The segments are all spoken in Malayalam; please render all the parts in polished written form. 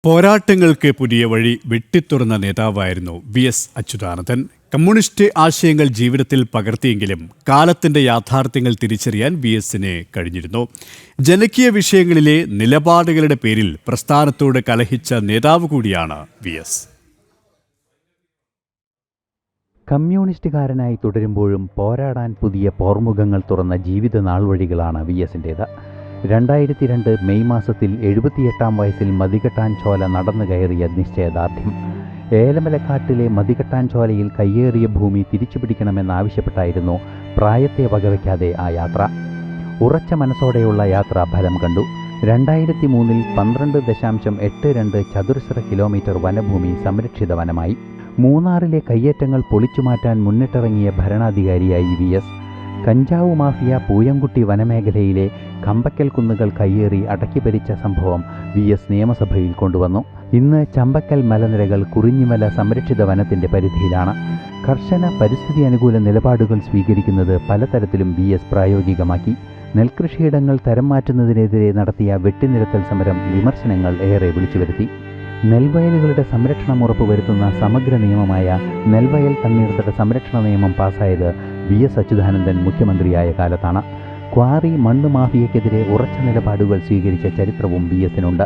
പോരാട്ടങ്ങൾക്ക് പുതിയ വഴി വെട്ടിത്തുറന്ന നേതാവായിരുന്നു വി.എസ്. അച്യുതാനന്ദൻ. കമ്മ്യൂണിസ്റ്റ് ആശയങ്ങൾ ജീവിതത്തിൽ പകർത്തിയെങ്കിലും കാലത്തിന്റെ യാഥാർത്ഥ്യങ്ങൾ തിരിച്ചറിയാൻ വി.എസിന് കഴിഞ്ഞിരുന്നു. ജനകീയ വിഷയങ്ങളിലെ നിലപാടുകളുടെ പേരിൽ പ്രസ്ഥാനത്തോട് കലഹിച്ച നേതാവ് കൂടിയാണ് വി.എസ്. കമ്മ്യൂണിസ്റ്റുകാരനായി തുടരുമ്പോഴും പോരാടാൻ പുതിയ പോർമുഖങ്ങൾ തുറന്ന ജീവിത നാൾവഴികളാണ് വി.എസിൻ്റേത്. 2002 മെയ് മാസത്തിൽ 78-ാം വയസ്സിൽ മതികെട്ടാൻ ചോല നടന്നു കയറിയ നിശ്ചയദാർഢ്യം. ഏലമലക്കാട്ടിലെ മതികെട്ടാൻ ചോലയിൽ കയ്യേറിയ ഭൂമി തിരിച്ചുപിടിക്കണമെന്നാവശ്യപ്പെട്ടായിരുന്നു പ്രായത്തെ വകവയ്ക്കാതെ ആ യാത്ര. ഉറച്ച മനസ്സോടെയുള്ള യാത്ര ഫലം കണ്ടു. 2003-ൽ 12.82 ചതുരശ്ര കിലോമീറ്റർ വനഭൂമി സംരക്ഷിത വനമായി. മൂന്നാറിലെ കയ്യേറ്റങ്ങൾ പൊളിച്ചുമാറ്റാൻ മുന്നിട്ടിറങ്ങിയ ഭരണാധികാരിയായി വി.എസ്. കഞ്ചാവ് മാഫിയ പൂയംകുട്ടി വനമേഖലയിലെ കമ്പക്കൽ കുന്നുകൾ കയ്യേറി അടക്കിഭരിച്ച സംഭവം വി.എസ്. നിയമസഭയിൽ കൊണ്ടുവന്നു. ഇന്ന് ചമ്പക്കൽ മലനിരകൾ കുറിഞ്ഞിമല സംരക്ഷിത വനത്തിന്റെ പരിധിയിലാണ്. കർശന പരിസ്ഥിതി അനുകൂല നിലപാടുകൾ സ്വീകരിക്കുന്നത് പലതരത്തിലും വി.എസ്. പ്രായോഗികമാക്കി. നെൽകൃഷിയിടങ്ങൾ തരം മാറ്റുന്നതിനെതിരെ നടത്തിയ വെട്ടിനിരത്തൽ സമരം വിമർശനങ്ങൾ ഏറെ വിളിച്ചുവരുത്തി. നെൽവയലുകളുടെ സംരക്ഷണം ഉറപ്പുവരുത്തുന്ന സമഗ്ര നിയമമായ നെൽവയൽ തണ്ണീർത്തട സംരക്ഷണ നിയമം പാസ്സായത് വി.എസ്. അച്യുതാനന്ദൻ മുഖ്യമന്ത്രിയായ കാലത്താണ്. ക്വാറി മണ്ണ് മാഫിയക്കെതിരെ ഉറച്ച നിലപാടുകൾ സ്വീകരിച്ച ചരിത്രവും വി.എസിനുണ്ട്.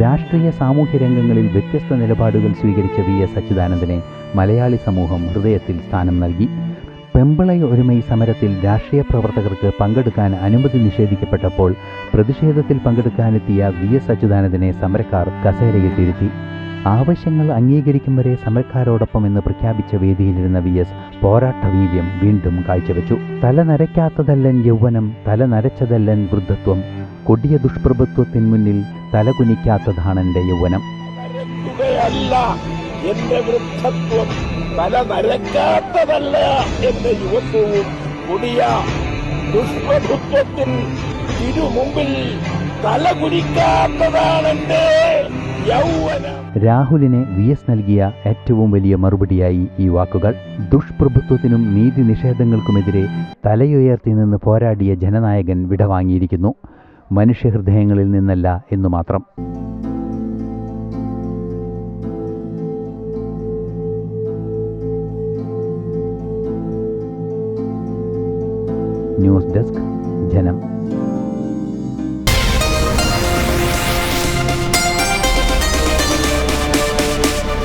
രാഷ്ട്രീയ സാമൂഹ്യ രംഗങ്ങളിൽ വ്യത്യസ്ത നിലപാടുകൾ സ്വീകരിച്ച വി.എസ്. അച്യുതാനന്ദനെ മലയാളി സമൂഹം ഹൃദയത്തിൽ സ്ഥാനം നൽകി. പെമ്പിളൈ ഒരുമൈ സമരത്തിൽ രാഷ്ട്രീയ പ്രവർത്തകർക്ക് പങ്കെടുക്കാൻ അനുമതി നിഷേധിക്കപ്പെട്ടപ്പോൾ പ്രതിഷേധത്തിൽ പങ്കെടുക്കാനെത്തിയ വി.എസ്. അച്യുതാനന്ദനെ സമരക്കാർ കസേരയിട്ടിരുത്തി. ആവശ്യങ്ങൾ അംഗീകരിക്കും വരെ സമരക്കാരോടൊപ്പം എന്ന് പ്രഖ്യാപിച്ച വേദിയിലിരുന്ന വി.എസ്. പോരാട്ടവീര്യം വീണ്ടും കാഴ്ചവെച്ചു. തല നരയ്ക്കാത്തതല്ലൻ യൗവനം, തല നരച്ചതല്ലൻ വൃദ്ധത്വം, കൊടിയ ദുഷ്പ്രഭുത്വത്തിൻ മുന്നിൽ തലകുനിക്കാത്തതാണെന്റെ യൗവനം. എന്റെ വൃദ്ധത്വം, തല നരക്കാത്തതല്ല എന്റെ യുവത്വവും, കൊടിയ ദുഷ്പ്രഭുത്വത്തിൻ തിരുമുമ്പിൽ തലകുനിക്കാത്തതാണെന്റെ യൗവനം. രാഹുലിന് വി.എസ്. നൽകിയ ഏറ്റവും വലിയ മറുപടിയായി ഈ വാക്കുകൾ. ദുഷ്പ്രഭുത്വത്തിനും നീതി നിഷേധങ്ങൾക്കുമെതിരെ തലയുയർത്തി നിന്ന് പോരാടിയ ജനനായകൻ വിടവാങ്ങിയിരിക്കുന്നു. മനുഷ്യഹൃദയങ്ങളിൽ നിന്നല്ല എന്നു മാത്രം. ന്യൂസ് ഡെസ്ക് ജനം.